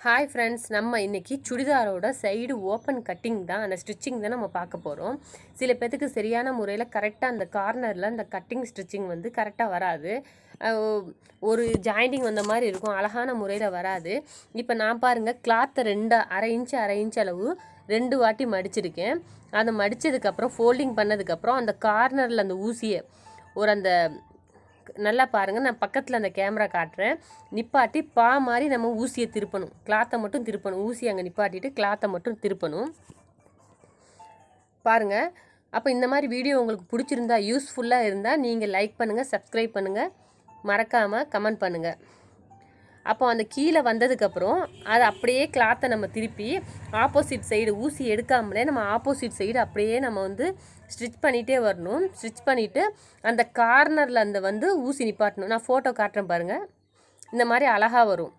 Hi friends, நம்ம இன்றைக்கி சுடிதாரோட side open cutting தான், அந்த ஸ்டிச்சிங் தான் நம்ம பார்க்க போகிறோம். சில பேர்த்துக்கு சரியான முறையில் கரெக்டாக அந்த கார்னரில் அந்த கட்டிங் ஸ்டிச்சிங் வந்து கரெக்டாக வராது. ஒரு ஜாயிண்டிங் வந்த மாதிரி இருக்கும், அழகான முறையில் வராது. இப்போ நான் பாருங்கள், கிளாத்தை அரை இன்ச் அளவு 2 வாட்டி மடிச்சிருக்கேன். அதை மடித்ததுக்கப்புறம் ஃபோல்டிங் பண்ணதுக்கப்புறம் அந்த கார்னரில் அந்த ஊசியை அந்த நல்லா பாருங்கள், நான் பக்கத்தில் அந்த கேமரா காட்டுறேன். நிப்பாட்டி மாதிரி நம்ம ஊசியை திருப்பணும், கிளாத்தை மட்டும் திருப்பணும். ஊசி அங்கே நிப்பாட்டிட்டு கிளாத்தை மட்டும் திருப்பணும் பாருங்கள். அப்போ இந்த மாதிரி வீடியோ உங்களுக்கு பிடிச்சிருந்தா, யூஸ்ஃபுல்லாக இருந்தால் நீங்கள் லைக் பண்ணுங்கள், சப்ஸ்கிரைப் பண்ணுங்கள், மறக்காமல் கமெண்ட் பண்ணுங்கள். அப்போ அந்த கீழே வந்ததுக்கப்புறம் அதை அப்படியே கிளாத்தை நம்ம திருப்பி ஆப்போசிட் சைடு ஊசி எடுக்காமலே நம்ம ஆப்போசிட் சைடு அப்படியே நம்ம வந்து ஸ்டிச் பண்ணிகிட்டே வரணும். ஸ்டிச் பண்ணிவிட்டு அந்த கார்னரில் ஊசி நிப்பாட்டணும். நான் ஃபோட்டோ காட்டுறேன் பாருங்கள், இந்த மாதிரி அழகாக வரும்.